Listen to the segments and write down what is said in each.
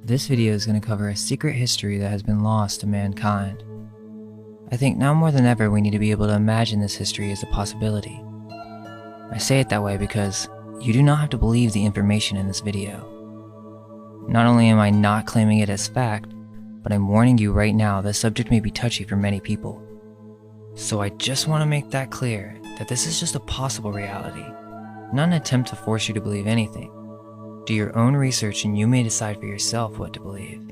This video is going to cover a secret history that has been lost to mankind. I think now more than ever we need to be able to imagine this history as a possibility. I say it that way because you do not have to believe the information in this video. Not only am I not claiming it as fact, but I'm warning you right now the subject may be touchy for many people. So I just want to make that clear that this is just a possible reality, not an attempt to force you to believe anything. Do your own research and you may decide for yourself what to believe.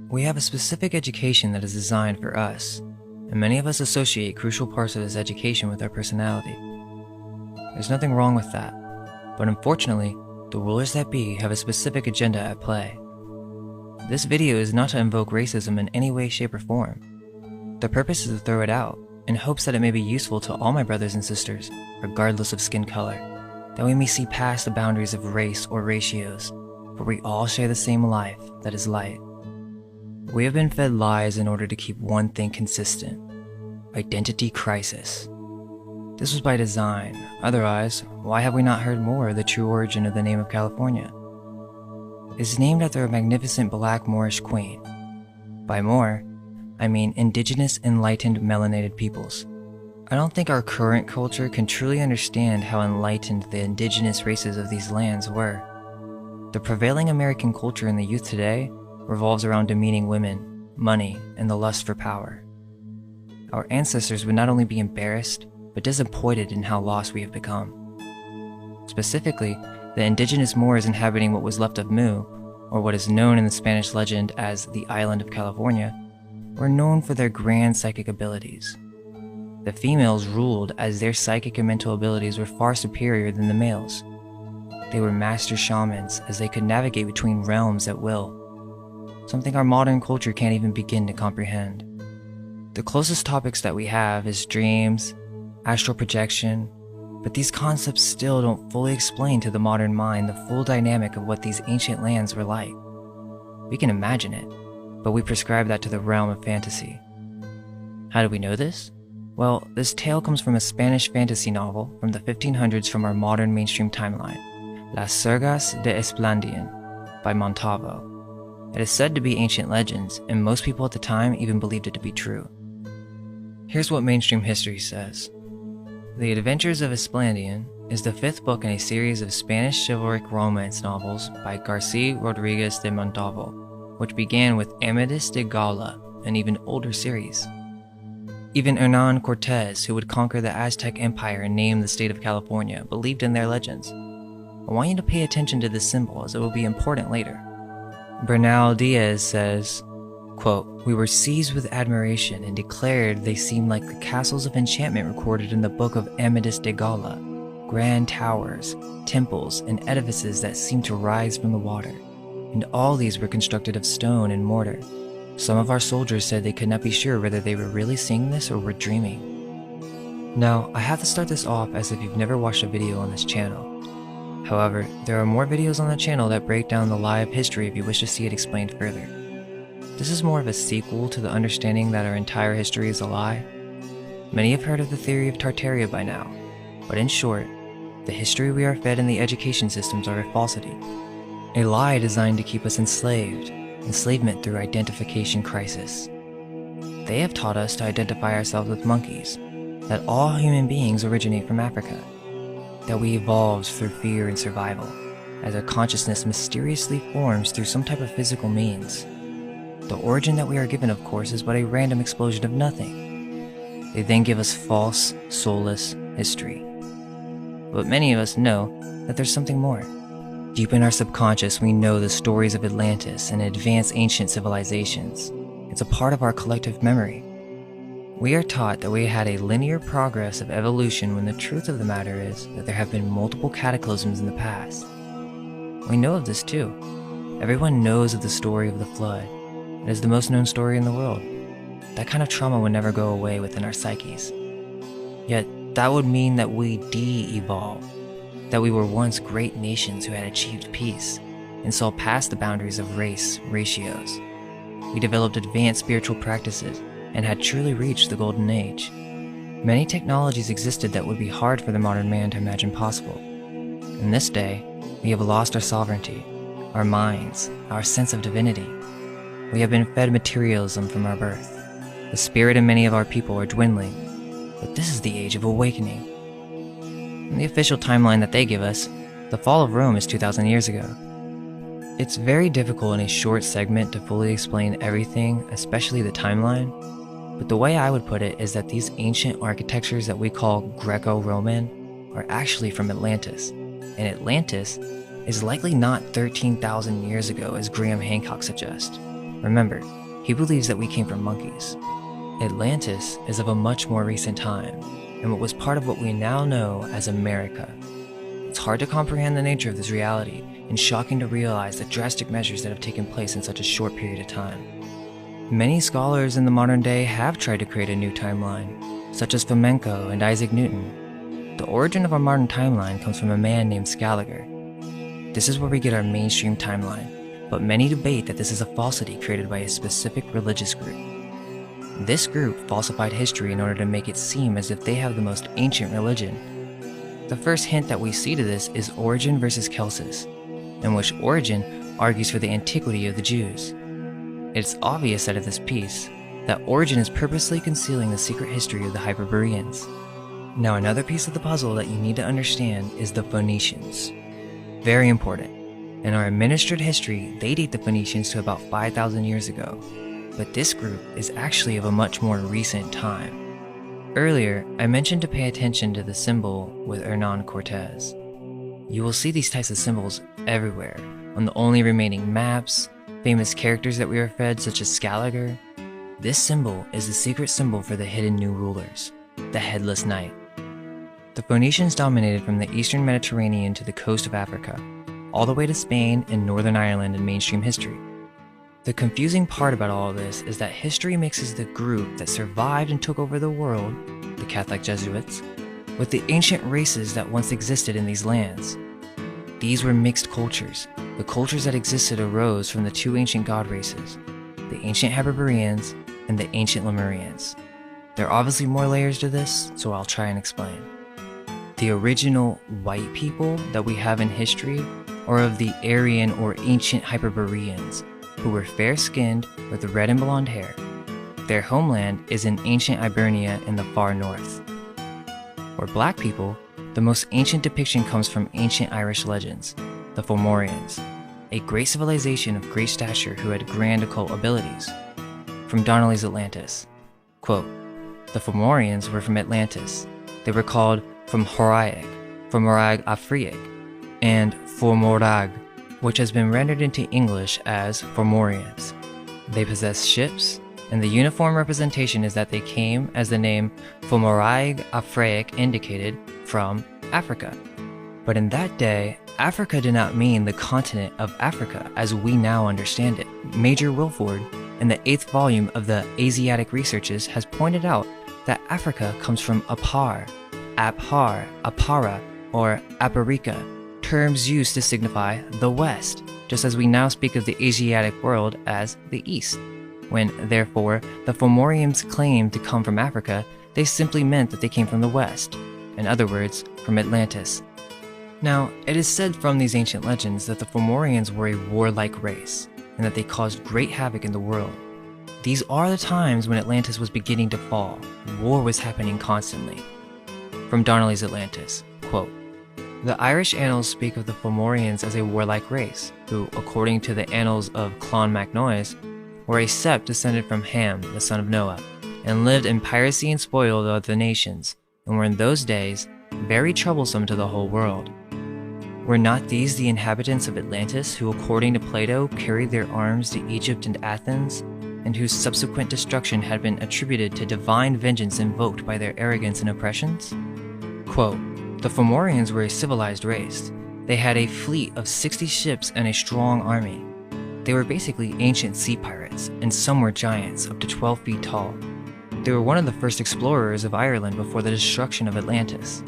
We have a specific education that is designed for us, and many of us associate crucial parts of this education with our personality. There's nothing wrong with that, but unfortunately, the rulers that be have a specific agenda at play. This video is not to invoke racism in any way, shape, or form. The purpose is to throw it out, in hopes that it may be useful to all my brothers and sisters, regardless of skin color, that we may see past the boundaries of race or ratios, for we all share the same life, that is light. We have been fed lies in order to keep one thing consistent: identity crisis. This was by design, otherwise, why have we not heard more of the true origin of the name of California? It is named after a magnificent black Moorish queen. By Moor, I mean indigenous enlightened melanated peoples. I don't think our current culture can truly understand how enlightened the indigenous races of these lands were. The prevailing American culture in the youth today revolves around demeaning women, money, and the lust for power. Our ancestors would not only be embarrassed, but disappointed in how lost we have become. Specifically, the indigenous Moors inhabiting what was left of Mu, or what is known in the Spanish legend as the island of California, were known for their grand psychic abilities. The females ruled as their psychic and mental abilities were far superior than the males. They were master shamans as they could navigate between realms at will, something our modern culture can't even begin to comprehend. The closest topics that we have is dreams, astral projection, but these concepts still don't fully explain to the modern mind the full dynamic of what these ancient lands were like. We can imagine it, but we prescribe that to the realm of fantasy. How do we know this? Well, this tale comes from a Spanish fantasy novel from the 1500s from our modern mainstream timeline, Las Surgas de Esplandian by Montalvo. It is said to be ancient legends, and most people at the time even believed it to be true. Here's what mainstream history says. The Adventures of Esplandian is the fifth book in a series of Spanish chivalric romance novels by Garcia Rodriguez de Montalvo, which began with Amadis de Gaula, an even older series. Even Hernan Cortez, who would conquer the Aztec Empire and name the state of California, believed in their legends. I want you to pay attention to this symbol as it will be important later. Bernal Diaz says, quote, "We were seized with admiration and declared they seemed like the castles of enchantment recorded in the book of Amadis de Gaula, grand towers, temples, and edifices that seemed to rise from the water, and all these were constructed of stone and mortar. Some of our soldiers said they could not be sure whether they were really seeing this or were dreaming." Now, I have to start this off as if you've never watched a video on this channel. However, there are more videos on the channel that break down the lie of history if you wish to see it explained further. This is more of a sequel to the understanding that our entire history is a lie. Many have heard of the theory of Tartaria by now, but in short, the history we are fed in the education systems are a falsity. A lie designed to keep us enslaved. Enslavement through identification crisis. They have taught us to identify ourselves with monkeys, that all human beings originate from Africa, that we evolved through fear and survival, as our consciousness mysteriously forms through some type of physical means. The origin that we are given, of course, is but a random explosion of nothing. They then give us false, soulless history. But many of us know that there's something more. Deep in our subconscious, we know the stories of Atlantis and advanced ancient civilizations. It's a part of our collective memory. We are taught that we had a linear progress of evolution when the truth of the matter is that there have been multiple cataclysms in the past. We know of this too. Everyone knows of the story of the flood. It is the most known story in the world. That kind of trauma would never go away within our psyches. Yet, that would mean that we de-evolved. That we were once great nations who had achieved peace and saw past the boundaries of race ratios. We developed advanced spiritual practices and had truly reached the golden age. Many technologies existed that would be hard for the modern man to imagine possible. In this day, we have lost our sovereignty, our minds, our sense of divinity. We have been fed materialism from our birth. The spirit in many of our people are dwindling, but this is the age of awakening. In the official timeline that they give us, the fall of Rome is 2,000 years ago. It's very difficult in a short segment to fully explain everything, especially the timeline, but the way I would put it is that these ancient architectures that we call Greco-Roman are actually from Atlantis, and Atlantis is likely not 13,000 years ago as Graham Hancock suggests. Remember, he believes that we came from monkeys. Atlantis is of a much more recent time, and what was part of what we now know as America. It's hard to comprehend the nature of this reality, and shocking to realize the drastic measures that have taken place in such a short period of time. Many scholars in the modern day have tried to create a new timeline, such as Fomenko and Isaac Newton. The origin of our modern timeline comes from a man named Scaliger. This is where we get our mainstream timeline, but many debate that this is a falsity created by a specific religious group. This group falsified history in order to make it seem as if they have the most ancient religion. The first hint that we see to this is Origen versus Celsus, in which Origen argues for the antiquity of the Jews. It's obvious out of this piece that Origen is purposely concealing the secret history of the Hyperboreans. Now, another piece of the puzzle that you need to understand is the Phoenicians. Very important. In our administered history, they date the Phoenicians to about 5,000 years ago, but this group is actually of a much more recent time. Earlier, I mentioned to pay attention to the symbol with Hernan Cortez. You will see these types of symbols everywhere, on the only remaining maps, famous characters that we are fed such as Scaliger. This symbol is the secret symbol for the hidden new rulers, the Headless Knight. The Phoenicians dominated from the eastern Mediterranean to the coast of Africa, all the way to Spain and Northern Ireland in mainstream history. The confusing part about all of this is that history mixes the group that survived and took over the world, the Catholic Jesuits, with the ancient races that once existed in these lands. These were mixed cultures. The cultures that existed arose from the two ancient god races, the ancient Hyperboreans and the ancient Lemurians. There are obviously more layers to this, so I'll try and explain. The original white people that we have in history are of the Aryan or ancient Hyperboreans, who were fair-skinned with red and blonde hair. Their homeland is in ancient Ibernia in the far north. For black people, the most ancient depiction comes from ancient Irish legends, the Fomorians, a great civilization of great stature who had grand occult abilities. From Donnelly's Atlantis, quote, "The Fomorians were from Atlantis. They were called Fomoraic, Fomorag Afriic, and Fomorag, which has been rendered into English as Fomorians. They possess ships, and the uniform representation is that they came, as the name Fomorag Afriic indicated, from Africa. But in that day, Africa did not mean the continent of Africa as we now understand it. Major Wilford, in the 8th volume of the Asiatic Researches, has pointed out that Africa comes from Apar, Aphar, Apara, or Aparica, terms used to signify the West, just as we now speak of the Asiatic world as the East. When, therefore, the Fomorians claimed to come from Africa, they simply meant that they came from the West, in other words, from Atlantis. Now, it is said from these ancient legends that the Fomorians were a warlike race, and that they caused great havoc in the world. These are the times when Atlantis was beginning to fall. War was happening constantly. From Donnelly's Atlantis, quote, "The Irish annals speak of the Fomorians as a warlike race, who, according to the annals of Clon MacNoise, were a sept descended from Ham, the son of Noah, and lived in piracy and spoiled other nations, and were in those days very troublesome to the whole world. Were not these the inhabitants of Atlantis who, according to Plato, carried their arms to Egypt and Athens, and whose subsequent destruction had been attributed to divine vengeance invoked by their arrogance and oppressions?" Quote, "The Fomorians were a civilized race. They had a fleet of 60 ships and a strong army. They were basically ancient sea pirates, and some were giants, up to 12 feet tall. They were one of the first explorers of Ireland before the destruction of Atlantis."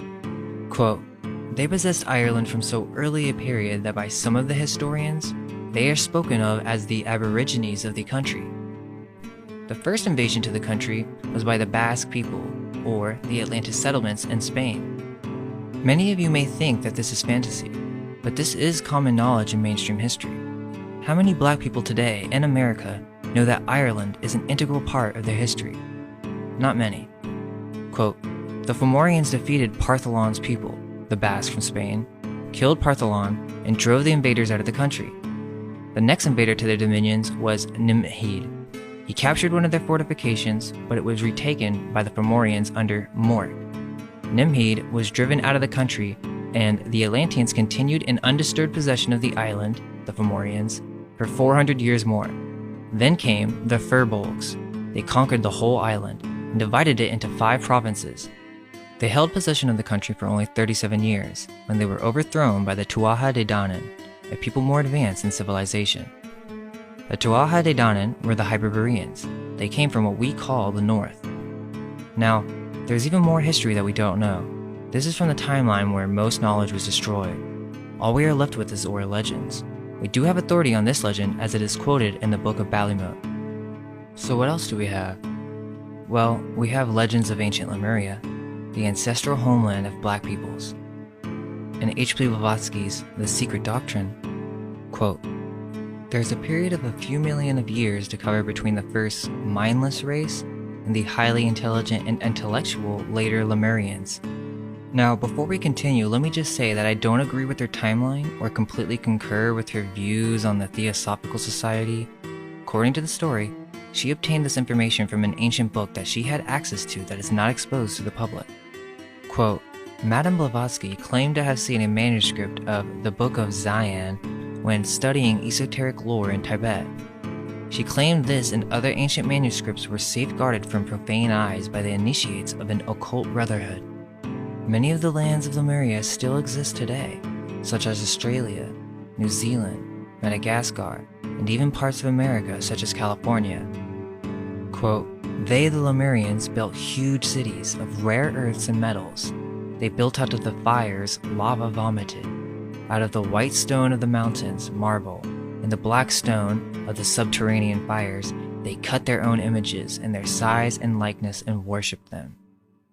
Quote, "They possessed Ireland from so early a period that by some of the historians, they are spoken of as the Aborigines of the country. The first invasion to the country was by the Basque people, or the Atlantis settlements in Spain. Many of you may think that this is fantasy, but this is common knowledge in mainstream history. How many black people today in America know that Ireland is an integral part of their history? Not many. Quote, the Fomorians defeated Partholon's people, the Basques from Spain, killed Partholon, and drove the invaders out of the country. The next invader to their dominions was Nimhid. He captured one of their fortifications, but it was retaken by the Fomorians under Mort. Nimhid was driven out of the country, and the Atlanteans continued in undisturbed possession of the island, the Fomorians, for 400 years more. Then came the Firbolgs. They conquered the whole island and divided it into 5 provinces. They held possession of the country for only 37 years, when they were overthrown by the Tuatha De Danann, a people more advanced in civilization. The Tuatha De Danann were the Hyperboreans. They came from what we call the North. Now, there's even more history that we don't know. This is from the timeline where most knowledge was destroyed. All we are left with is oral legends. We do have authority on this legend as it is quoted in the Book of Ballymote. So what else do we have? Well, we have legends of ancient Lemuria, the ancestral homeland of black peoples. In H.P. Blavatsky's The Secret Doctrine, quote, there's a period of a few million of years to cover between the first mindless race and the highly intelligent and intellectual later Lemurians. Now, before we continue, let me just say that I don't agree with her timeline or completely concur with her views on the Theosophical Society. According to the story, she obtained this information from an ancient book that she had access to that is not exposed to the public. Quote, Madame Blavatsky claimed to have seen a manuscript of the Book of Zion when studying esoteric lore in Tibet. She claimed this and other ancient manuscripts were safeguarded from profane eyes by the initiates of an occult brotherhood. Many of the lands of Lemuria still exist today, such as Australia, New Zealand, Madagascar, and even parts of America such as California. Quote, they, the Lemurians, built huge cities of rare earths and metals. They built out of the fires lava vomited, out of the white stone of the mountains marble, and the black stone of the subterranean fires they cut their own images in their size and likeness and worshipped them.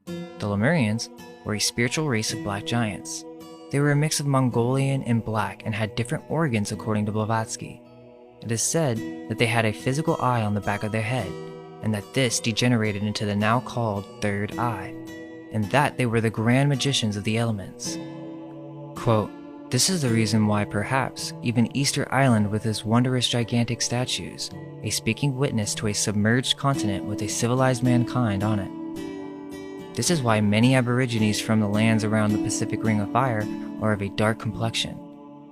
The Lemurians were a spiritual race of black giants. They were a mix of Mongolian and black and had different organs according to Blavatsky. It is said that they had a physical eye on the back of their head, and that this degenerated into the now called third eye, and that they were the grand magicians of the elements. Quote, this is the reason why perhaps even Easter Island with its wondrous gigantic statues, a speaking witness to a submerged continent with a civilized mankind on it. This is why many Aborigines from the lands around the Pacific Ring of Fire are of a dark complexion.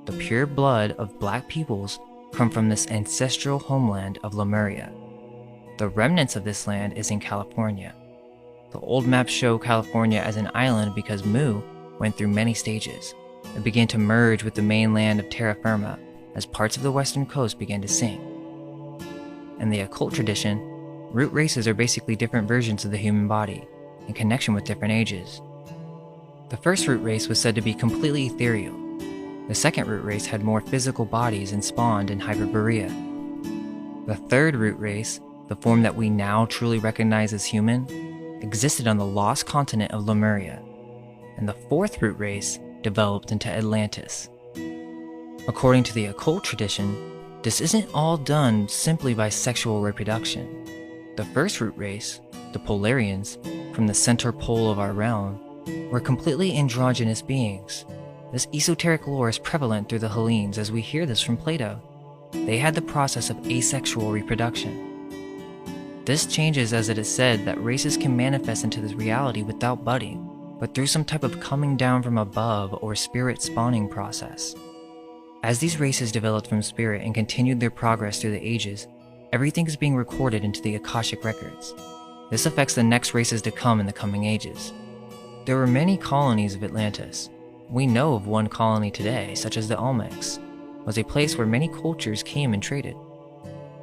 The pure blood of black peoples come from this ancestral homeland of Lemuria. The remnants of this land is in California. The old maps show California as an island because Mu went through many stages. It began to merge with the mainland of terra firma as parts of the western coast began to sink. In the occult tradition, root races are basically different versions of the human body, in connection with different ages. The first root race was said to be completely ethereal. The second root race had more physical bodies and spawned in Hyperborea. The third root race, the form that we now truly recognize as human, existed on the lost continent of Lemuria, and the fourth root race developed into Atlantis. According to the occult tradition, this isn't all done simply by sexual reproduction. The first root race, the Polarians, from the center pole of our realm, were completely androgynous beings. This esoteric lore is prevalent through the Hellenes as we hear this from Plato. They had the process of asexual reproduction. This changes as it is said that races can manifest into this reality without budding, but through some type of coming down from above or spirit spawning process. As these races developed from spirit and continued their progress through the ages, everything is being recorded into the Akashic records. This affects the next races to come in the coming ages. There were many colonies of Atlantis. We know of one colony today, such as the Olmecs, was a place where many cultures came and traded.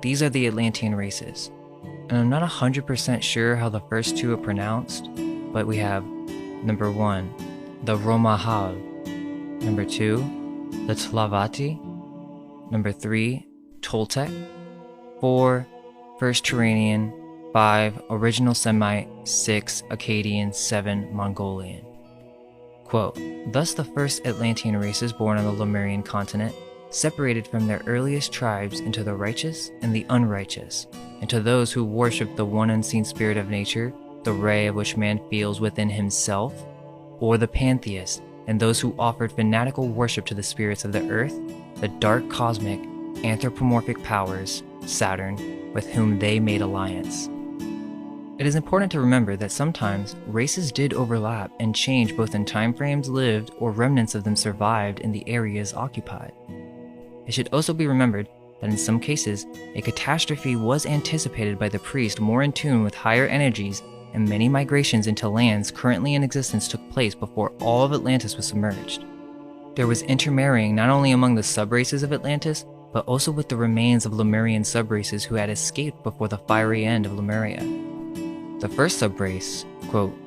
These are the Atlantean races. And I'm not 100% sure how the first two are pronounced, but we have number 1, the Romahav, number 2, the Tlavati, number 3, Toltec, 4, First Turanian, 5, Original Semite, 6, Akkadian, 7, Mongolian. Quote, thus the first Atlantean races born on the Lemurian continent separated from their earliest tribes into the righteous and the unrighteous, into those who worship the one unseen spirit of nature, the ray of which man feels within himself, or the pantheists, and those who offered fanatical worship to the spirits of the earth, the dark cosmic, anthropomorphic powers, Saturn, with whom they made alliance. It is important to remember that sometimes races did overlap and change both in time frames lived or remnants of them survived in the areas occupied. It should also be remembered that in some cases, a catastrophe was anticipated by the priest more in tune with higher energies, and many migrations into lands currently in existence took place before all of Atlantis was submerged. There was intermarrying not only among the subraces of Atlantis, but also with the remains of Lemurian subraces who had escaped before the fiery end of Lemuria. The first subrace, quote,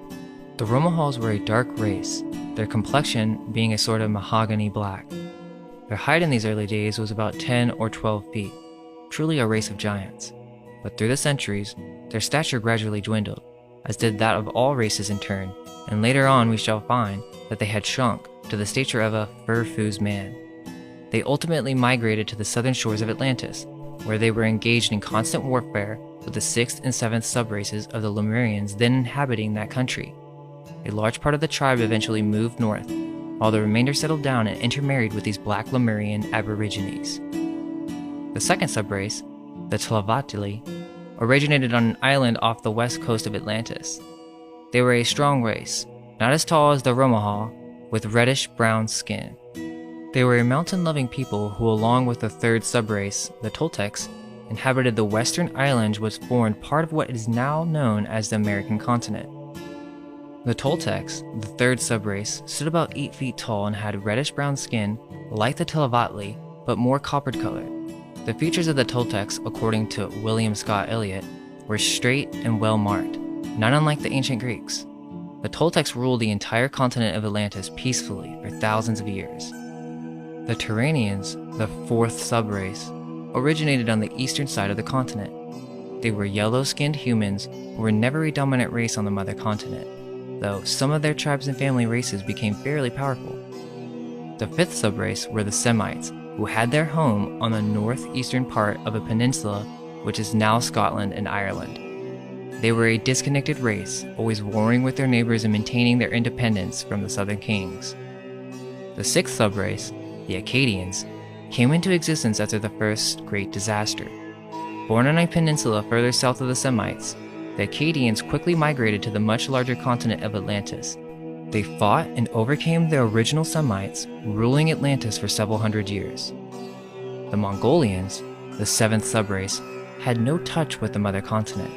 "The Romahals were a dark race, their complexion being a sort of mahogany black. Their height in these early days was about 10 or 12 feet, truly a race of giants. But through the centuries, their stature gradually dwindled, as did that of all races in turn, and later on we shall find that they had shrunk to the stature of a fur-fused man. They ultimately migrated to the southern shores of Atlantis, where they were engaged in constant warfare with the 6th and 7th subraces of the Lemurians then inhabiting that country. A large part of the tribe eventually moved north, while the remainder settled down and intermarried with these black Lemurian Aborigines. The second subrace, the Tlavatli, originated on an island off the west coast of Atlantis. They were a strong race, not as tall as the Romahal, with reddish-brown skin. They were a mountain-loving people who, along with the third subrace, the Toltecs, inhabited the western island which formed part of what is now known as the American continent. The Toltecs, the third subrace, stood about 8 feet tall and had reddish-brown skin, like the Tlavatli, but more copper-colored. The features of the Toltecs, according to William Scott Elliott, were straight and well-marked, not unlike the ancient Greeks. The Toltecs ruled the entire continent of Atlantis peacefully for thousands of years. The Turanians, the fourth subrace, originated on the eastern side of the continent. They were yellow-skinned humans who were never a dominant race on the mother continent, though some of their tribes and family races became fairly powerful. The fifth subrace were the Semites, who had their home on the northeastern part of a peninsula which is now Scotland and Ireland. They were a disconnected race, always warring with their neighbors and maintaining their independence from the southern kings. The sixth subrace, the Acadians, came into existence after the first great disaster. Born on a peninsula further south of the Semites, the Acadians quickly migrated to the much larger continent of Atlantis. They fought and overcame the original Semites, ruling Atlantis for several hundred years. The Mongolians, the seventh subrace, had no touch with the mother continent.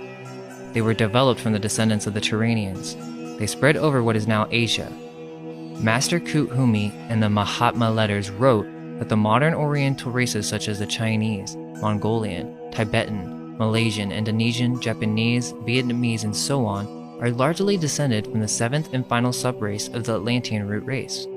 They were developed from the descendants of the Turanians. They spread over what is now Asia. Master Kut Humi and the Mahatma letters wrote that the modern Oriental races such as the Chinese, Mongolian, Tibetan, Malaysian, Indonesian, Japanese, Vietnamese, and so on are largely descended from the seventh and final subrace of the Atlantean root race.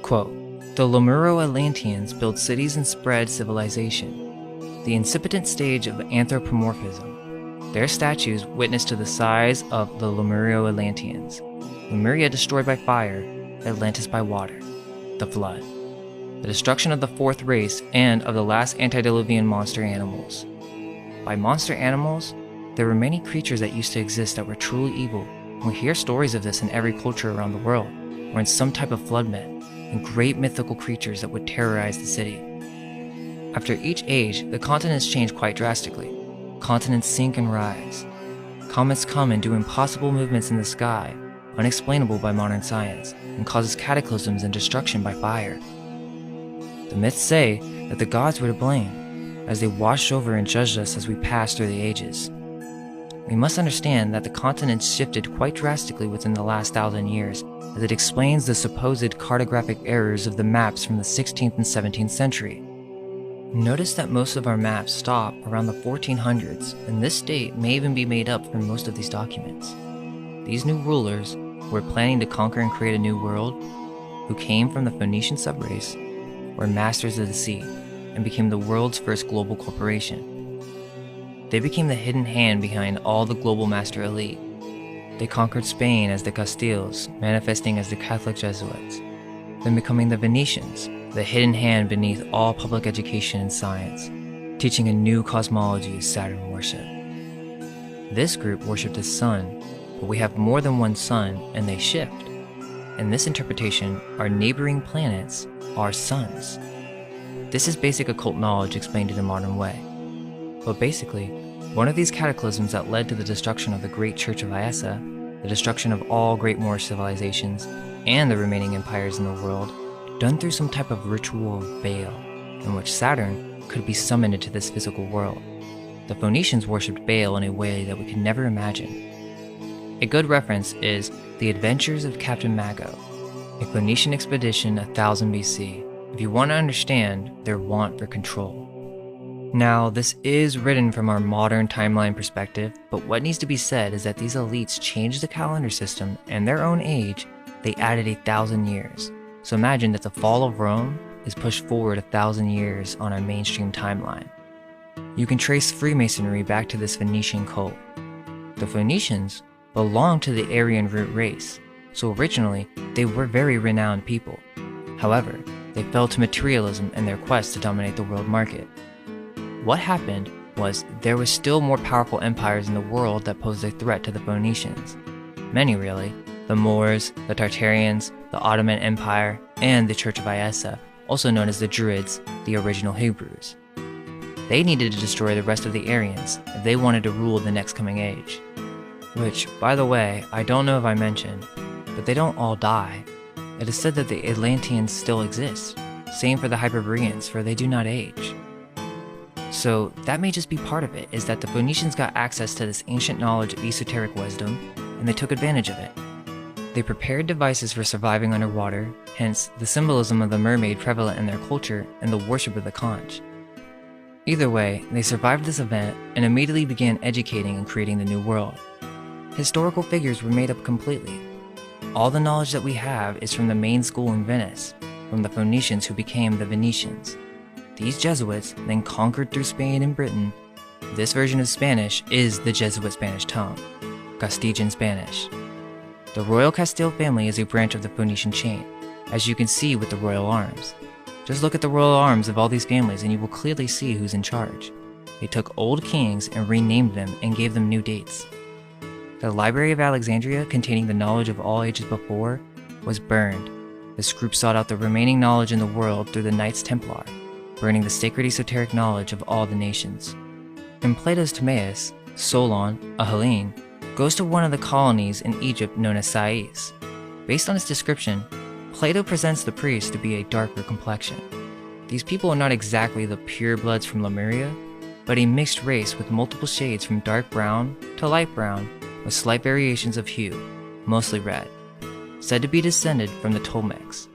Quote, "The Lemuro-Atlanteans built cities and spread civilization, the incipient stage of anthropomorphism. Their statues witness to the size of the Lemuro-Atlanteans. Lemuria destroyed by fire, Atlantis by water, the flood. The destruction of the fourth race and of the last antediluvian monster animals. By monster animals, there were many creatures that used to exist that were truly evil. We hear stories of this in every culture around the world, or in some type of flood myth, and great mythical creatures that would terrorize the city. After each age, the continents change quite drastically. Continents sink and rise. Comets come and do impossible movements in the sky, unexplainable by modern science, and causes cataclysms and destruction by fire. The myths say that the gods were to blame, as they washed over and judged us as we passed through the ages. We must understand that the continents shifted quite drastically within the last 1,000 years, as it explains the supposed cartographic errors of the maps from the 16th and 17th century. Notice that most of our maps stop around the 1400s, and this date may even be made up from most of these documents. These new rulers, who were planning to conquer and create a new world, who came from the Phoenician subrace, were masters of the sea and became the world's first global corporation. They became the hidden hand behind all the global master elite. They conquered Spain as the Castiles, manifesting as the Catholic Jesuits, then becoming the Venetians, the hidden hand beneath all public education and science, teaching a new cosmology of Saturn worship. This group worshipped the sun, but we have more than one sun and they shift. In this interpretation, our neighboring planets are suns. This is basic occult knowledge explained in a modern way. But basically, one of these cataclysms that led to the destruction of the great Church of Iessa, the destruction of all great Moorish civilizations, and the remaining empires in the world, done through some type of ritual of Baal, in which Saturn could be summoned into this physical world. The Phoenicians worshipped Baal in a way that we could never imagine. A good reference is The Adventures of Captain Mago, a Phoenician expedition 1000 BC, if you want to understand their want for control. Now, this is written from our modern timeline perspective, but what needs to be said is that these elites changed the calendar system and their own age, they added 1,000 years. So imagine that the fall of Rome is pushed forward 1,000 years on our mainstream timeline. You can trace Freemasonry back to this Phoenician cult. The Phoenicians belonged to the Aryan root race, so originally they were very renowned people. However, they fell to materialism in their quest to dominate the world market. What happened was there were still more powerful empires in the world that posed a threat to the Phoenicians. Many really, the Moors, the Tartarians, the Ottoman Empire, and the Church of Iessa, also known as the Druids, the original Hebrews. They needed to destroy the rest of the Aryans if they wanted to rule the next coming age. Which, by the way, I don't know if I mentioned, but they don't all die. It is said that the Atlanteans still exist. Same for the Hyperboreans, for they do not age. So that may just be part of it, is that the Phoenicians got access to this ancient knowledge of esoteric wisdom, and they took advantage of it. They prepared devices for surviving underwater, hence the symbolism of the mermaid prevalent in their culture and the worship of the conch. Either way, they survived this event and immediately began educating and creating the new world. Historical figures were made up completely. All the knowledge that we have is from the main school in Venice, from the Phoenicians who became the Venetians. These Jesuits then conquered through Spain and Britain. This version of Spanish is the Jesuit Spanish tongue, Castilian Spanish. The royal Castile family is a branch of the Phoenician chain, as you can see with the royal arms. Just look at the royal arms of all these families and you will clearly see who's in charge. They took old kings and renamed them and gave them new dates. The Library of Alexandria, containing the knowledge of all ages before, was burned. This group sought out the remaining knowledge in the world through the Knights Templar, burning the sacred esoteric knowledge of all the nations. In Plato's Timaeus, Solon, a Hellene, goes to one of the colonies in Egypt known as Sais. Based on its description, Plato presents the priest to be a darker complexion. These people are not exactly the purebloods from Lemuria, but a mixed race with multiple shades from dark brown to light brown, with slight variations of hue, mostly red, said to be descended from the Tolmecs.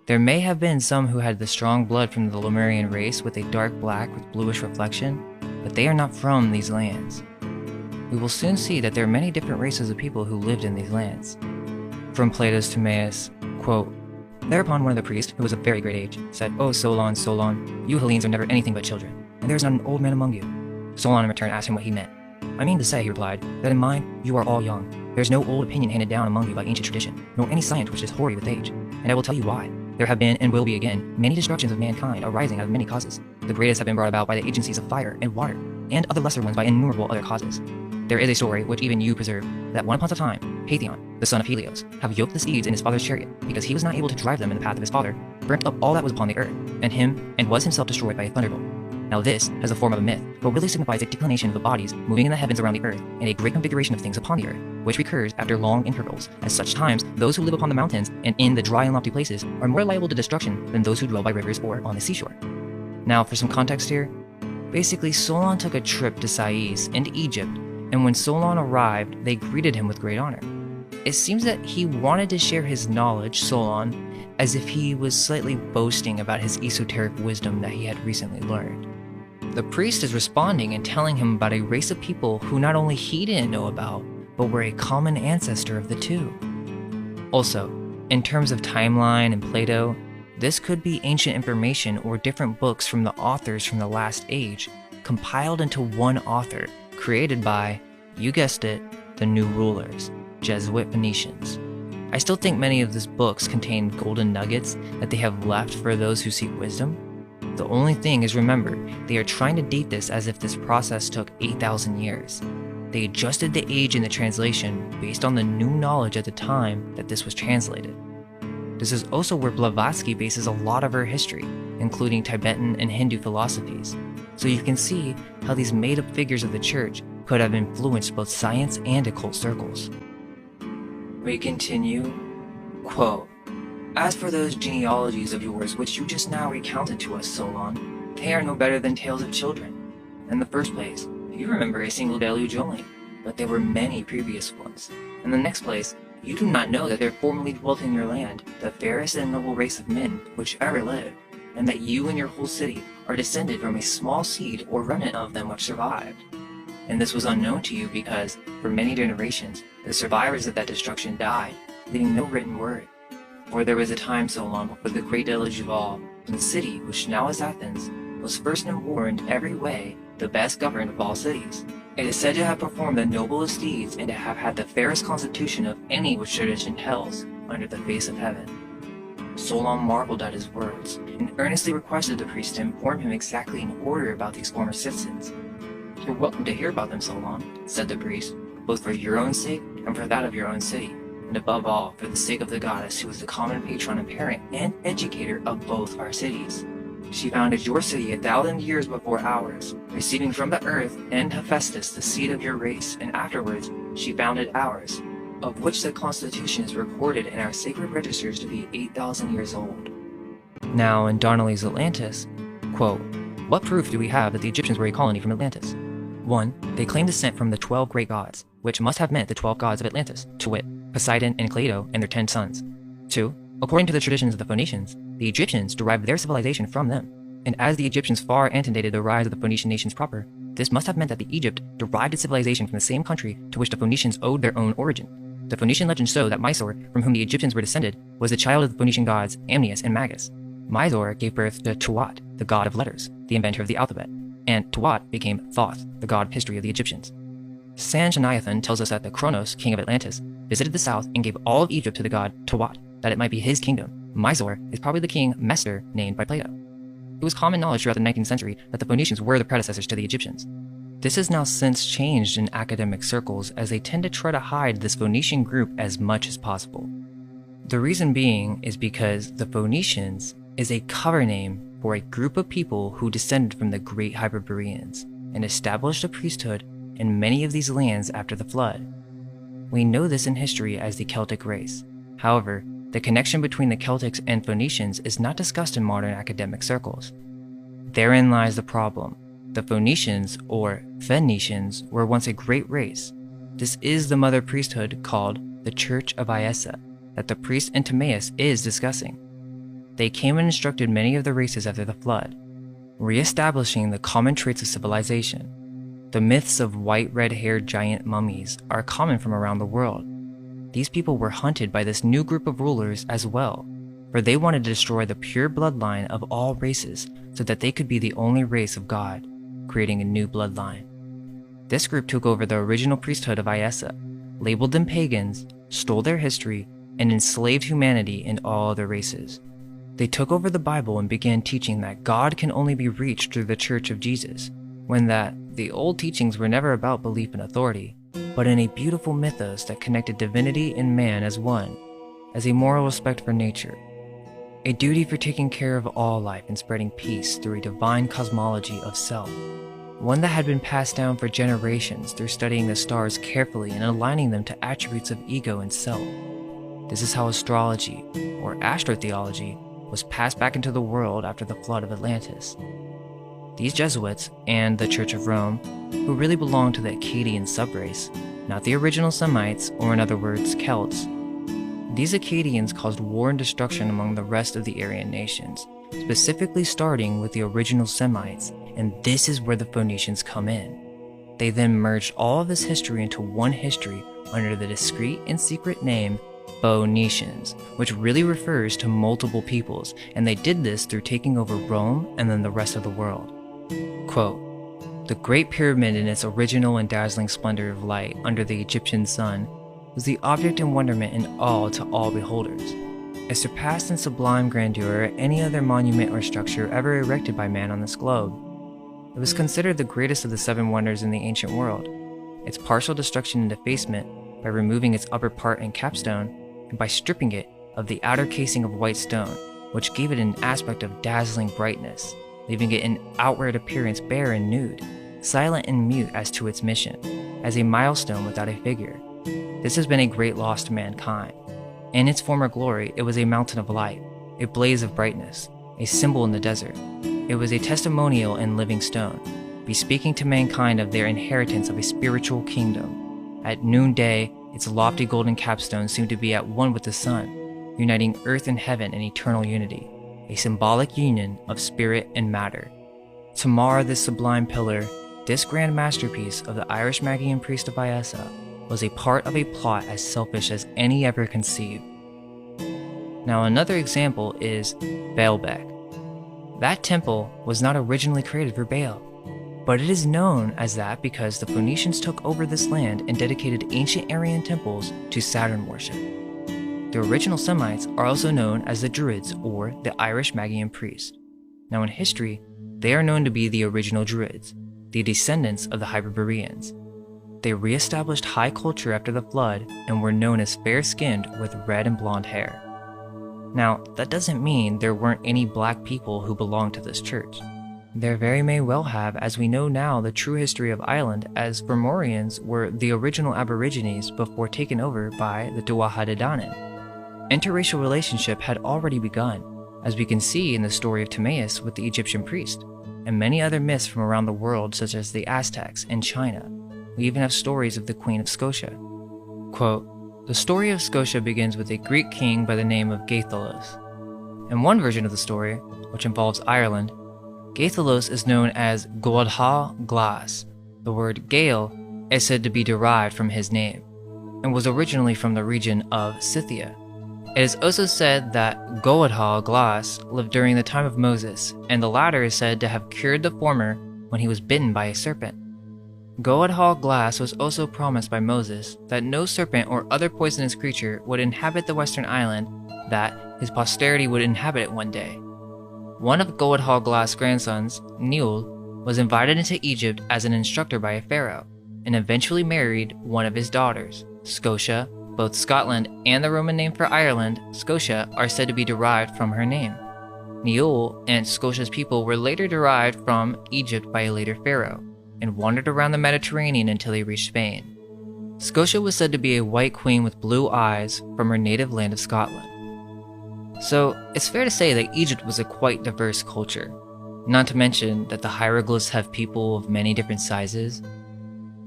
There may have been some who had the strong blood from the Lemurian race with a dark black with bluish reflection, but they are not from these lands. We will soon see that there are many different races of people who lived in these lands. From Plato's Timaeus, quote, "Thereupon one of the priests, who was of very great age, said, 'O Solon, Solon, you Hellenes are never anything but children, and there is not an old man among you.' Solon in return asked him what he meant. 'I mean to say,' he replied, 'that in mine you are all young. There is no old opinion handed down among you by ancient tradition, nor any science which is hoary with age. And I will tell you why. There have been, and will be again, many destructions of mankind arising out of many causes. The greatest have been brought about by the agencies of fire and water, and other lesser ones by innumerable other causes. There is a story, which even you preserve, that one upon a time, Patheon, the son of Helios, have yoked the steeds in his father's chariot, because he was not able to drive them in the path of his father, burnt up all that was upon the earth, and was himself destroyed by a thunderbolt. Now this has the form of a myth, but really signifies a declination of the bodies moving in the heavens around the earth, and a great configuration of things upon the earth, which recurs after long intervals. At such times, those who live upon the mountains and in the dry and lofty places are more liable to destruction than those who dwell by rivers or on the seashore. Now for some context here, basically Solon took a trip to Sais and Egypt, and when Solon arrived, they greeted him with great honor. It seems that he wanted to share his knowledge, Solon, as if he was slightly boasting about his esoteric wisdom that he had recently learned. The priest is responding and telling him about a race of people who not only he didn't know about, but were a common ancestor of the two. Also, in terms of timeline and Plato, this could be ancient information or different books from the authors from the last age, compiled into one author, created by, you guessed it, the new rulers, Jesuit Venetians. I still think many of these books contain golden nuggets that they have left for those who seek wisdom. The only thing is, remember, they are trying to date this as if this process took 8,000 years. They adjusted the age in the translation based on the new knowledge at the time that this was translated. This is also where Blavatsky bases a lot of her history, including Tibetan and Hindu philosophies. So you can see how these made-up figures of the church could have influenced both science and occult circles. We continue, quote, "As for those genealogies of yours which you just now recounted to us, Solon, they are no better than tales of children. In the first place, you remember a single deluge only, but there were many previous ones. In the next place, you do not know that there formerly dwelt in your land the fairest and noble race of men which ever lived, and that you and your whole city are descended from a small seed or remnant of them which survived. And this was unknown to you because, for many generations, the survivors of that destruction died, leaving no written word. For there was a time so long before the great deluge of all, when the city, which now is Athens, was first and more in every way the best governed of all cities. It is said to have performed the noblest deeds and to have had the fairest constitution of any which tradition tells under the face of heaven." Solon marveled at his words, and earnestly requested the priest to inform him exactly in order about these former citizens. "You're welcome to hear about them, Solon," said the priest, "both for your own sake and for that of your own city, and above all for the sake of the goddess who is the common patron and parent and educator of both our cities. She founded your city 1,000 years before ours, receiving from the earth and Hephaestus the seed of your race, and afterwards she founded ours, of which the constitution is recorded in our sacred registers to be 8,000 years old." Now, in Donnelly's Atlantis, quote, "What proof do we have that the Egyptians were a colony from Atlantis? 1. They claim descent from the 12 great gods, which must have meant the 12 gods of Atlantis, to wit, Poseidon and Cleito and their 10 sons. 2. According to the traditions of the Phoenicians, the Egyptians derived their civilization from them, and as the Egyptians far antedated the rise of the Phoenician nations proper, this must have meant that the Egypt derived its civilization from the same country to which the Phoenicians owed their own origin. The Phoenician legends show that Mysore, from whom the Egyptians were descended, was the child of the Phoenician gods Amnias and Magus. Mysore gave birth to Tuat, the god of letters, the inventor of the alphabet, and Tuat became Thoth, the god of history of the Egyptians. Sanchoniathon tells us that the Kronos, king of Atlantis, visited the south and gave all of Egypt to the god Tuat, that it might be his kingdom. Mysore is probably the king Mestor named by Plato. It was common knowledge throughout the 19th century that the Phoenicians were the predecessors to the Egyptians. This has now since changed in academic circles as they tend to try to hide this Phoenician group as much as possible. The reason being is because the Phoenicians is a cover name for a group of people who descended from the great Hyperboreans and established a priesthood in many of these lands after the flood. We know this in history as the Celtic race. However, the connection between the Celtics and Phoenicians is not discussed in modern academic circles. Therein lies the problem. The Phoenicians, or Phoenicians, were once a great race. This is the mother priesthood called the Church of Iessa that the priest in Timaeus is discussing. They came and instructed many of the races after the flood, re-establishing the common traits of civilization. The myths of white red-haired giant mummies are common from around the world. These people were hunted by this new group of rulers as well, for they wanted to destroy the pure bloodline of all races so that they could be the only race of God, creating a new bloodline. This group took over the original priesthood of Iessa, labeled them pagans, stole their history, and enslaved humanity and all other races. They took over the Bible and began teaching that God can only be reached through the Church of Jesus, when that the old teachings were never about belief in authority, but in a beautiful mythos that connected divinity and man as one, as a moral respect for nature, a duty for taking care of all life and spreading peace through a divine cosmology of self, one that had been passed down for generations through studying the stars carefully and aligning them to attributes of ego and self. This is how astrology, or astrotheology, was passed back into the world after the flood of Atlantis. These Jesuits, and the Church of Rome, who really belonged to the Akkadian subrace, not the original Semites, or in other words, Celts. These Akkadians caused war and destruction among the rest of the Aryan nations, specifically starting with the original Semites, and this is where the Phoenicians come in. They then merged all of this history into one history under the discreet and secret name Phoenicians, which really refers to multiple peoples, and they did this through taking over Rome and then the rest of the world. Quote, "The Great Pyramid in its original and dazzling splendor of light under the Egyptian sun was the object in wonderment and awe to all beholders. It surpassed in sublime grandeur any other monument or structure ever erected by man on this globe. It was considered the greatest of the 7 wonders in the ancient world. Its partial destruction and defacement, by removing its upper part and capstone, and by stripping it of the outer casing of white stone, which gave it an aspect of dazzling brightness, leaving it in outward appearance bare and nude, silent and mute as to its mission, as a milestone without a figure. This has been a great loss to mankind. In its former glory, it was a mountain of light, a blaze of brightness, a symbol in the desert. It was a testimonial and living stone, bespeaking to mankind of their inheritance of a spiritual kingdom. At noonday, its lofty golden capstone seemed to be at one with the sun, uniting earth and heaven in eternal unity, a symbolic union of spirit and matter. To mar this sublime pillar, this grand masterpiece of the Irish Magian priest of Iessa was a part of a plot as selfish as any ever conceived. Now another example is Baalbek. That temple was not originally created for Baal, but it is known as that because the Phoenicians took over this land and dedicated ancient Aryan temples to Saturn worship. The original Semites are also known as the Druids or the Irish Magian priests. Now in history, they are known to be the original Druids, the descendants of the Hyperboreans. They re-established high culture after the flood and were known as fair-skinned with red and blonde hair. Now, that doesn't mean there weren't any black people who belonged to this church. There very may well have, as we know now the true history of Ireland, as Fomorians were the original Aborigines before taken over by the Tuatha De Danann. Interracial relationship had already begun, as we can see in the story of Timaeus with the Egyptian priest, and many other myths from around the world such as the Aztecs and China. We even have stories of the Queen of Scotia. Quote, "The story of Scotia begins with a Greek king by the name of Gaithalos. In one version of the story, which involves Ireland, Gaithalos is known as Goadha Glas. The word Gael is said to be derived from his name, and was originally from the region of Scythia. It is also said that Goadha Glas lived during the time of Moses, and the latter is said to have cured the former when he was bitten by a serpent. Goadha Glas was also promised by Moses that no serpent or other poisonous creature would inhabit the western island, that his posterity would inhabit it one day. One of Goadha Glas' grandsons, Niul, was invited into Egypt as an instructor by a pharaoh, and eventually married one of his daughters, Scotia. Both Scotland and the Roman name for Ireland, Scotia, are said to be derived from her name. Niul and Scotia's people were later derived from Egypt by a later pharaoh, and wandered around the Mediterranean until they reached Spain. Scotia was said to be a white queen with blue eyes from her native land of Scotland. So it's fair to say that Egypt was a quite diverse culture, not to mention that the hieroglyphs have people of many different sizes.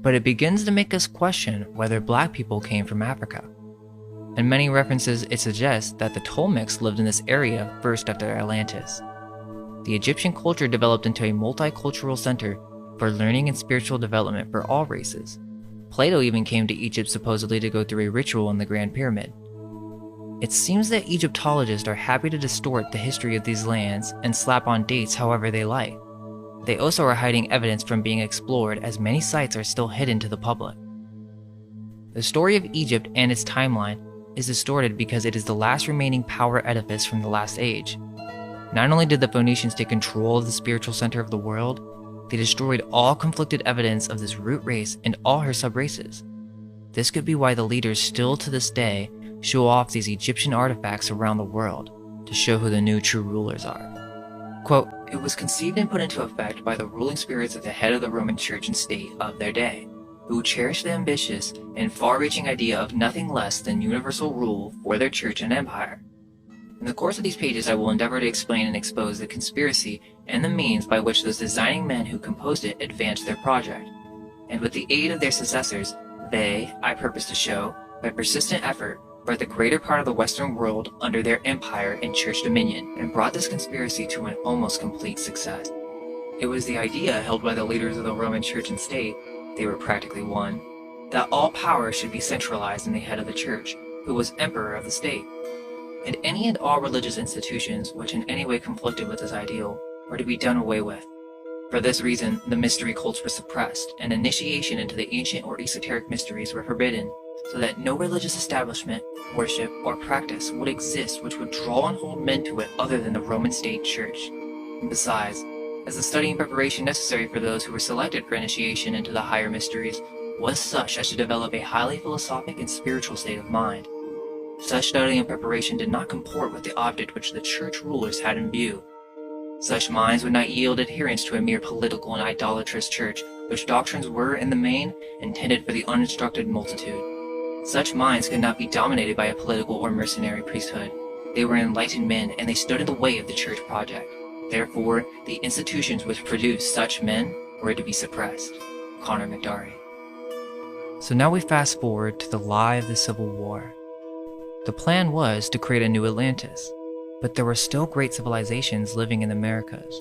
But it begins to make us question whether black people came from Africa. In many references, it suggests that the Tolmecs lived in this area first after Atlantis. The Egyptian culture developed into a multicultural center for learning and spiritual development for all races. Plato even came to Egypt supposedly to go through a ritual in the Grand Pyramid. It seems that Egyptologists are happy to distort the history of these lands and slap on dates however they like. They also are hiding evidence from being explored, as many sites are still hidden to the public. The story of Egypt and its timeline is distorted because it is the last remaining power edifice from the last age. Not only did the Phoenicians take control of the spiritual center of the world, they destroyed all conflicted evidence of this root race and all her sub-races. This could be why the leaders still to this day show off these Egyptian artifacts around the world to show who the new true rulers are. Quote, "It was conceived and put into effect by the ruling spirits at the head of the Roman Church and State of their day, who cherished the ambitious and far-reaching idea of nothing less than universal rule for their church and empire. In the course of these pages, I will endeavor to explain and expose the conspiracy and the means by which those designing men who composed it advanced their project, and with the aid of their successors, they, I purpose to show, by persistent effort, brought the greater part of the Western world under their empire and church dominion, and brought this conspiracy to an almost complete success. It was the idea held by the leaders of the Roman Church and State, they were practically one, that all power should be centralized in the head of the Church, who was emperor of the state, and any and all religious institutions which in any way conflicted with this ideal were to be done away with. For this reason, the mystery cults were suppressed, and initiation into the ancient or esoteric mysteries were forbidden, so that no religious establishment, worship, or practice would exist which would draw and hold men to it other than the Roman state church. And besides, as the study and preparation necessary for those who were selected for initiation into the higher mysteries was such as to develop a highly philosophic and spiritual state of mind, such study and preparation did not comport with the object which the church rulers had in view. Such minds would not yield adherence to a mere political and idolatrous church, which doctrines were, in the main, intended for the uninstructed multitude. Such minds could not be dominated by a political or mercenary priesthood. They were enlightened men, and they stood in the way of the church project. Therefore, the institutions which produced such men were to be suppressed. Connor McDarry. So now we fast forward to the lie of the Civil War. The plan was to create a new Atlantis, but there were still great civilizations living in the Americas.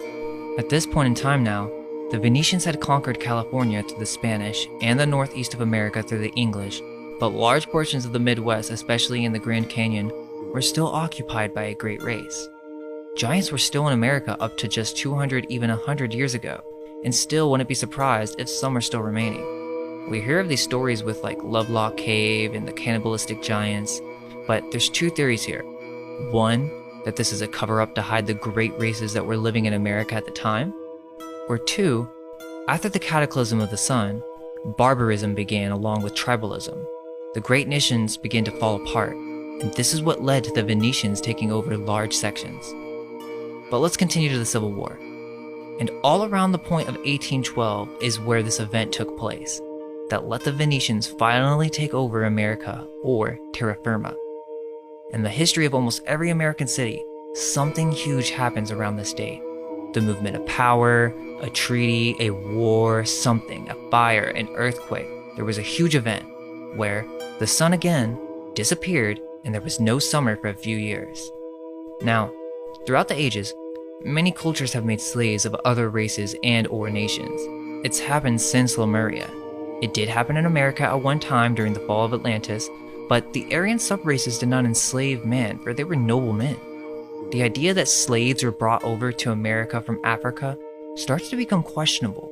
At this point in time now, the Venetians had conquered California through the Spanish and the northeast of America through the English, but large portions of the Midwest, especially in the Grand Canyon, were still occupied by a great race. Giants were still in America up to just 200, even 100 years ago, and still wouldn't be surprised if some are still remaining. We hear of these stories with like Lovelock Cave and the cannibalistic giants, but there's two theories here. One, that this is a cover-up to hide the great races that were living in America at the time. Or two, after the cataclysm of the sun, barbarism began along with tribalism. The great nations began to fall apart, and this is what led to the Venetians taking over large sections. But let's continue to the Civil War. And all around the point of 1812 is where this event took place, that let the Venetians finally take over America, or terra firma. In the history of almost every American city, something huge happens around this date. The movement of power, a treaty, a war, something, a fire, an earthquake. There was a huge event where the sun again disappeared and there was no summer for a few years. Now, throughout the ages, many cultures have made slaves of other races and or nations. It's happened since Lemuria. It did happen in America at one time during the fall of Atlantis, but the Aryan subraces did not enslave man, for they were noble men. The idea that slaves were brought over to America from Africa starts to become questionable.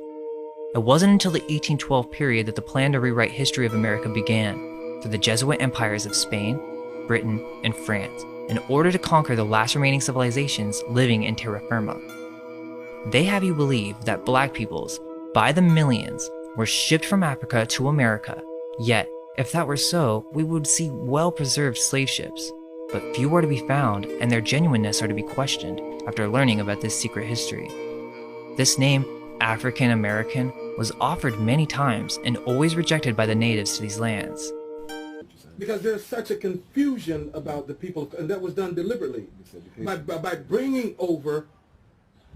It wasn't until the 1812 period that the plan to rewrite history of America began, through the Jesuit empires of Spain, Britain, and France, in order to conquer the last remaining civilizations living in terra firma. They have you believe that black peoples, by the millions, were shipped from Africa to America, yet, if that were so, we would see well-preserved slave ships, but few are to be found and their genuineness are to be questioned after learning about this secret history. This name, African American, was offered many times and always rejected by the natives to these lands. Because there's such a confusion about the people, and that was done deliberately, by bringing over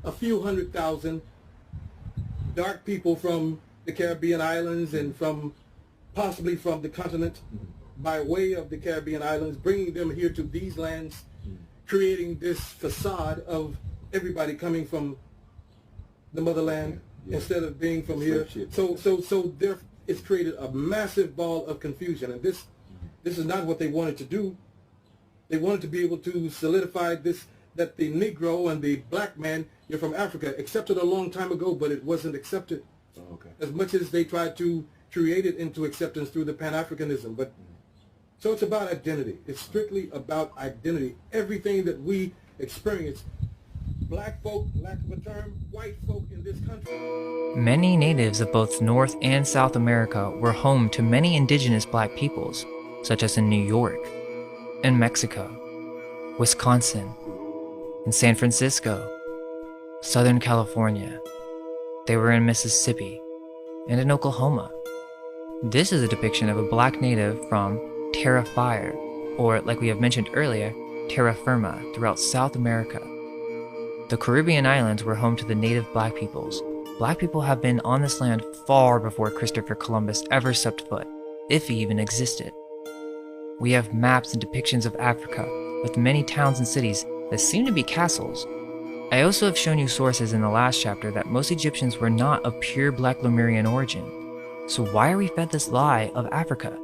a few 100,000 dark people from the Caribbean islands and possibly from the continent, by way of the Caribbean islands, bringing them here to these lands, creating this facade of everybody coming from the motherland instead of being from here. So there it's created a massive ball of confusion, and this is not what they wanted to do. They wanted to be able to solidify this, that the Negro and the black man, you're from Africa, accepted a long time ago, but it wasn't accepted. As much as they tried to create it into acceptance through the Pan-Africanism. But so it's about identity. It's strictly about identity. Everything that we experience, black folk, lack of a term, white folk in this country. Many natives of both North and South America were home to many indigenous black peoples, such as in New York, in Mexico, Wisconsin, in San Francisco, Southern California. They were in Mississippi, and in Oklahoma. This is a depiction of a black native from terra fire, or like we have mentioned earlier, terra firma, throughout South America. The Caribbean islands were home to the native black peoples. Black people have been on this land far before Christopher Columbus ever stepped foot, if he even existed. We have maps and depictions of Africa, with many towns and cities that seem to be castles. I also have shown you sources in the last chapter that most Egyptians were not of pure black Lemurian origin. So why are we fed this lie of Africa?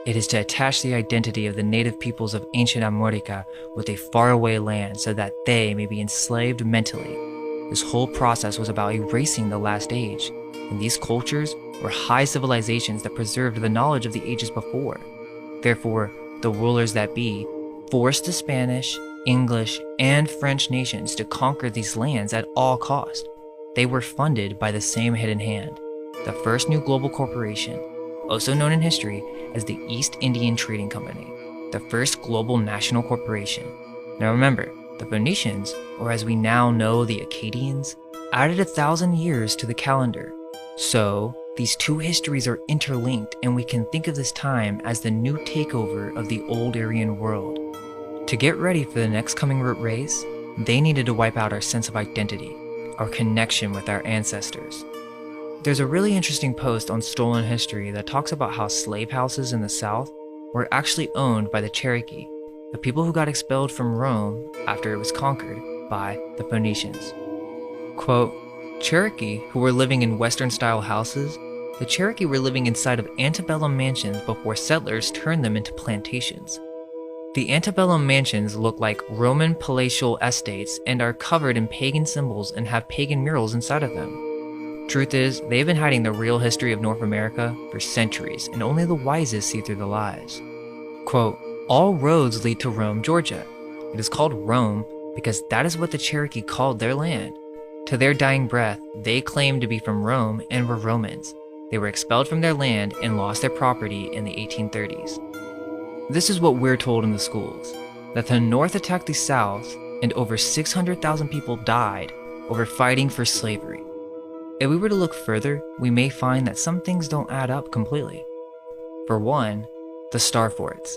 It is to attach the identity of the native peoples of ancient America with a faraway land so that they may be enslaved mentally. This whole process was about erasing the last age, and these cultures were high civilizations that preserved the knowledge of the ages before. Therefore, the rulers that be forced the Spanish, English, and French nations to conquer these lands at all cost. They were funded by the same hidden hand, the first new global corporation, also known in history as the East Indian Trading Company, the first global national corporation. Now remember, the Phoenicians, or as we now know the Akkadians, added 1,000 years to the calendar. So, these two histories are interlinked, and we can think of this time as the new takeover of the old Aryan world. To get ready for the next coming root race, they needed to wipe out our sense of identity, our connection with our ancestors. There's a really interesting post on Stolen History that talks about how slave houses in the South were actually owned by the Cherokee, the people who got expelled from Rome after it was conquered by the Phoenicians. Quote, Cherokee, who were living in Western-style houses, the Cherokee were living inside of antebellum mansions before settlers turned them into plantations. The antebellum mansions look like Roman palatial estates and are covered in pagan symbols and have pagan murals inside of them. Truth is, they've been hiding the real history of North America for centuries, and only the wisest see through the lies. Quote, all roads lead to Rome, Georgia. It is called Rome because that is what the Cherokee called their land. To their dying breath, they claimed to be from Rome and were Romans. They were expelled from their land and lost their property in the 1830s. This is what we're told in the schools, that the North attacked the South and over 600,000 people died over fighting for slavery. If we were to look further, we may find that some things don't add up completely. For one, the star forts.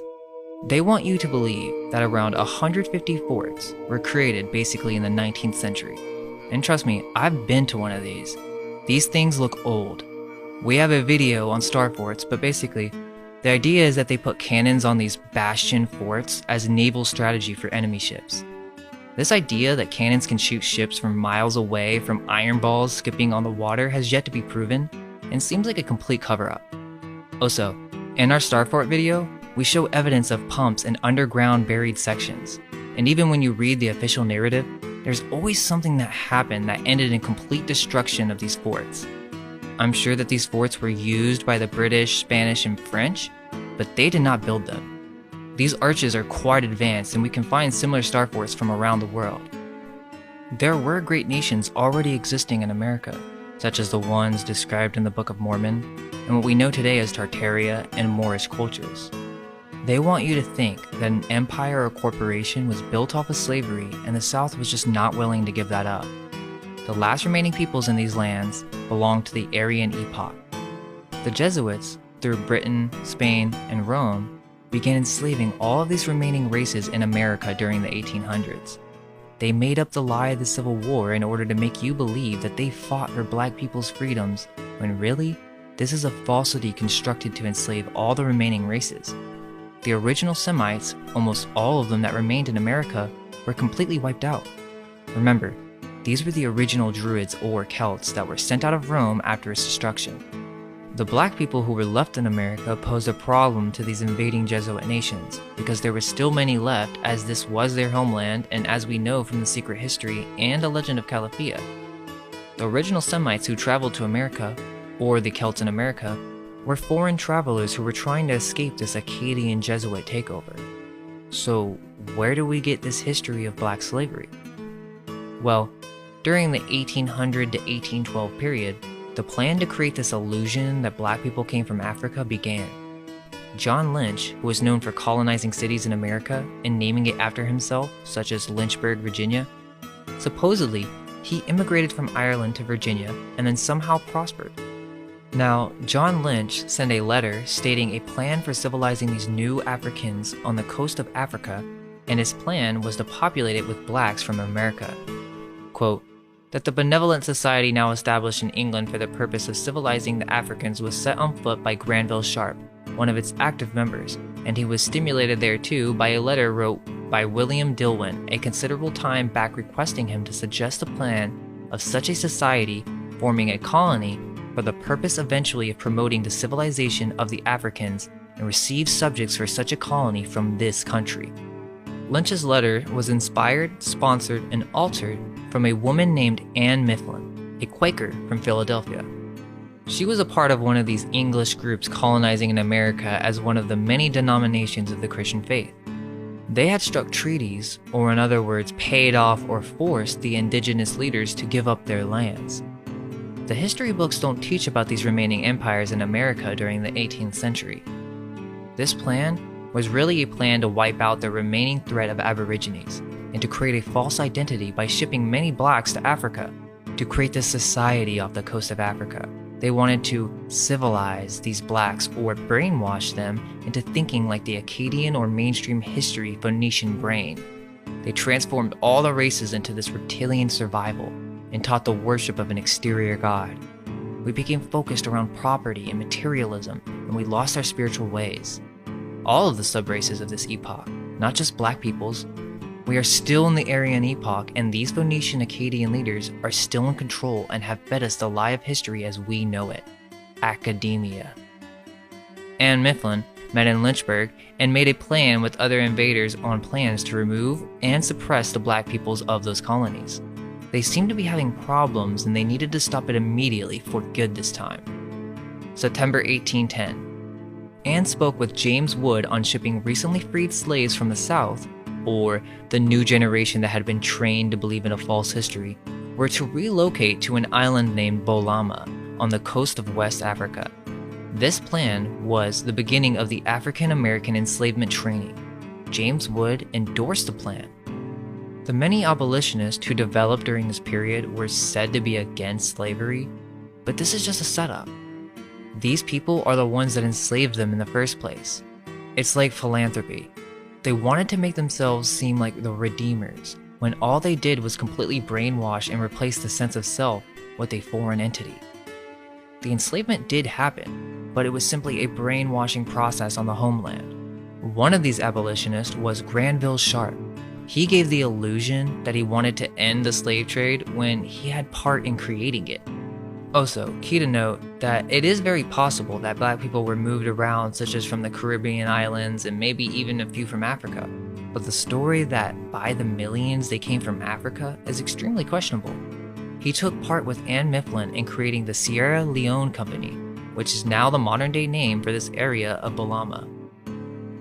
They want you to believe that around 150 forts were created basically in the 19th century. And trust me, I've been to one of these. These things look old. We have a video on star forts, but basically, the idea is that they put cannons on these bastion forts as naval strategy for enemy ships. This idea that cannons can shoot ships from miles away from iron balls skipping on the water has yet to be proven, and seems like a complete cover-up. Also, in our star fort video, we show evidence of pumps and underground buried sections. And even when you read the official narrative, there's always something that happened that ended in complete destruction of these forts. I'm sure that these forts were used by the British, Spanish, and French, but they did not build them. These arches are quite advanced, and we can find similar star forts from around the world. There were great nations already existing in America, such as the ones described in the Book of Mormon, and what we know today as Tartaria and Moorish cultures. They want you to think that an empire or corporation was built off of slavery, and the South was just not willing to give that up. The last remaining peoples in these lands belonged to the Aryan epoch. The Jesuits, through Britain, Spain, and Rome, began enslaving all of these remaining races in America during the 1800s. They made up the lie of the Civil War in order to make you believe that they fought for black people's freedoms, when really, this is a falsity constructed to enslave all the remaining races. The original Semites, almost all of them that remained in America, were completely wiped out. Remember, these were the original Druids or Celts that were sent out of Rome after its destruction. The black people who were left in America posed a problem to these invading Jesuit nations, because there were still many left, as this was their homeland, and as we know from the secret history and a legend of Calafia. The original Semites who traveled to America, or the Celts in America, were foreign travelers who were trying to escape this Akkadian Jesuit takeover. So where do we get this history of black slavery? Well, during the 1800 to 1812 period, the plan to create this illusion that black people came from Africa began. John Lynch, who was known for colonizing cities in America and naming it after himself, such as Lynchburg, Virginia, supposedly he immigrated from Ireland to Virginia and then somehow prospered. Now, John Lynch sent a letter stating a plan for civilizing these new Africans on the coast of Africa, and his plan was to populate it with blacks from America. Quote, that the benevolent society now established in England for the purpose of civilizing the Africans was set on foot by Granville Sharp, one of its active members, and he was stimulated thereto by a letter wrote by William Dillwyn a considerable time back requesting him to suggest a plan of such a society forming a colony for the purpose eventually of promoting the civilization of the Africans and receive subjects for such a colony from this country. Lynch's letter was inspired, sponsored, and altered from a woman named Anne Mifflin, a Quaker from Philadelphia. She was a part of one of these English groups colonizing in America as one of the many denominations of the Christian faith. They had struck treaties, or in other words, paid off or forced the indigenous leaders to give up their lands. The history books don't teach about these remaining empires in America during the 18th century. This plan was really a plan to wipe out the remaining threat of Aborigines and to create a false identity by shipping many blacks to Africa to create this society off the coast of Africa. They wanted to civilize these blacks or brainwash them into thinking like the Akkadian or mainstream history Phoenician brain. They transformed all the races into this reptilian survival and taught the worship of an exterior god. We became focused around property and materialism, and we lost our spiritual ways. All of the subraces of this epoch, not just black peoples, we are still in the Aryan epoch, and these Phoenician Akkadian leaders are still in control and have fed us the lie of history as we know it: academia. Anne Mifflin met in Lynchburg and made a plan with other invaders on plans to remove and suppress the black peoples of those colonies. They seemed to be having problems and they needed to stop it immediately for good this time. September 1810. Anne spoke with James Wood on shipping recently freed slaves from the South, or the new generation that had been trained to believe in a false history, were to relocate to an island named Bolama on the coast of West Africa. This plan was the beginning of the African American enslavement training. James Wood endorsed the plan. The many abolitionists who developed during this period were said to be against slavery, but this is just a setup. These people are the ones that enslaved them in the first place. It's like philanthropy. They wanted to make themselves seem like the redeemers, when all they did was completely brainwash and replace the sense of self with a foreign entity. The enslavement did happen, but it was simply a brainwashing process on the homeland. One of these abolitionists was Granville Sharp. He gave the illusion that he wanted to end the slave trade when he had part in creating it. Also, key to note that it is very possible that black people were moved around, such as from the Caribbean islands and maybe even a few from Africa. But the story that by the millions they came from Africa is extremely questionable. He took part with Anne Mifflin in creating the Sierra Leone Company, which is now the modern-day name for this area of Bolama.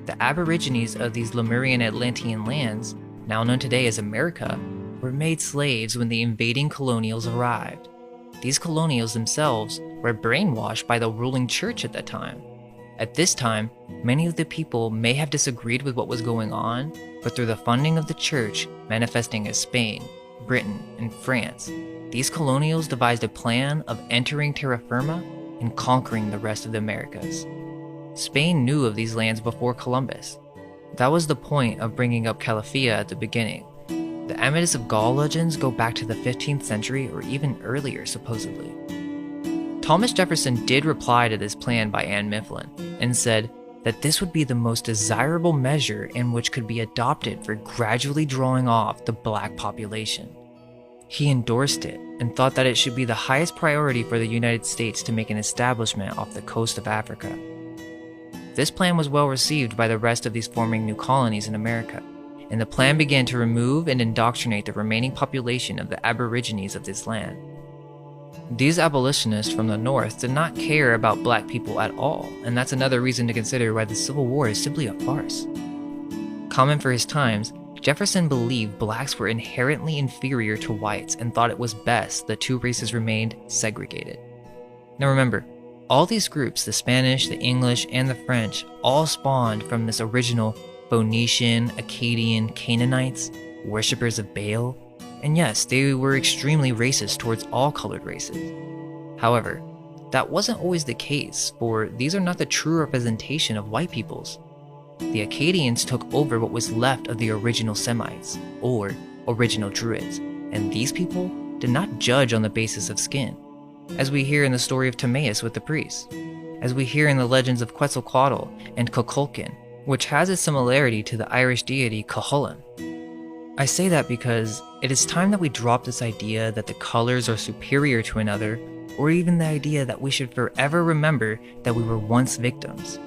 The Aborigines of these Lemurian Atlantean lands, now known today as America, were made slaves when the invading colonials arrived. These colonials themselves were brainwashed by the ruling church at that time. At this time, many of the people may have disagreed with what was going on, but through the funding of the church, manifesting as Spain, Britain, and France, these colonials devised a plan of entering terra firma and conquering the rest of the Americas. Spain knew of these lands before Columbus. That was the point of bringing up Calafia at the beginning. The Amethyst of Gaul legends go back to the 15th century or even earlier, supposedly. Thomas Jefferson did reply to this plan by Anne Mifflin and said that this would be the most desirable measure in which could be adopted for gradually drawing off the black population. He endorsed it and thought that it should be the highest priority for the United States to make an establishment off the coast of Africa. This plan was well received by the rest of these forming new colonies in America, and the plan began to remove and indoctrinate the remaining population of the Aborigines of this land. These abolitionists from the North did not care about black people at all, and that's another reason to consider why the Civil War is simply a farce. Common for his times, Jefferson believed blacks were inherently inferior to whites and thought it was best the two races remained segregated. Now remember, all these groups, the Spanish, the English, and the French, all spawned from this original Phoenician, Akkadian, Canaanites, worshippers of Baal, and yes, they were extremely racist towards all colored races. However, that wasn't always the case, for these are not the true representation of white peoples. The Akkadians took over what was left of the original Semites, or original Druids, and these people did not judge on the basis of skin, as we hear in the story of Timaeus with the priests, as we hear in the legends of Quetzalcoatl and Cuculcan, which has a similarity to the Irish deity Cuchulainn. I say that because it is time that we drop this idea that the colors are superior to another, or even the idea that we should forever remember that we were once victims.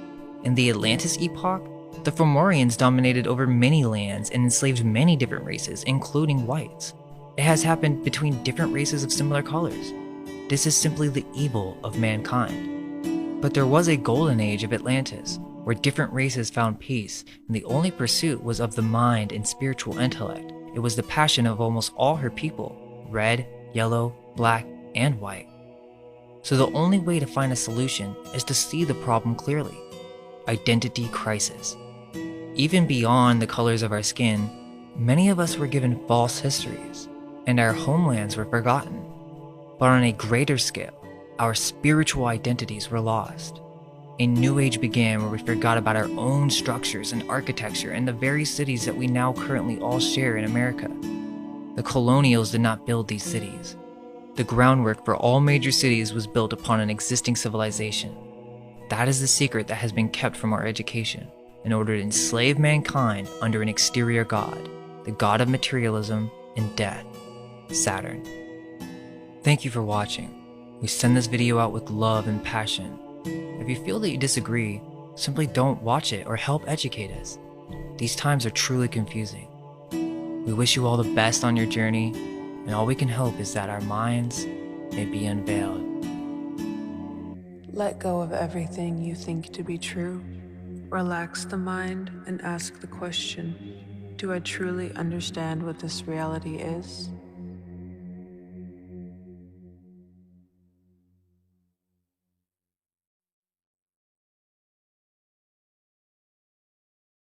In the Atlantis epoch, the Fomorians dominated over many lands and enslaved many different races, including whites. It has happened between different races of similar colors. This is simply the evil of mankind. But there was a golden age of Atlantis, where different races found peace, and the only pursuit was of the mind and spiritual intellect. It was the passion of almost all her people, red, yellow, black, and white. So the only way to find a solution is to see the problem clearly. Identity crisis. Even beyond the colors of our skin, many of us were given false histories, and our homelands were forgotten. But on a greater scale, our spiritual identities were lost. A new age began where we forgot about our own structures and architecture and the very cities that we now currently all share in America. The colonials did not build these cities. The groundwork for all major cities was built upon an existing civilization. That is the secret that has been kept from our education, in order to enslave mankind under an exterior god, the god of materialism and death, Saturn. Thank you for watching. We send this video out with love and passion. If you feel that you disagree, simply don't watch it or help educate us. These times are truly confusing. We wish you all the best on your journey, and all we can hope is that our minds may be unveiled. Let go of everything you think to be true. Relax the mind and ask the question, do I truly understand what this reality is?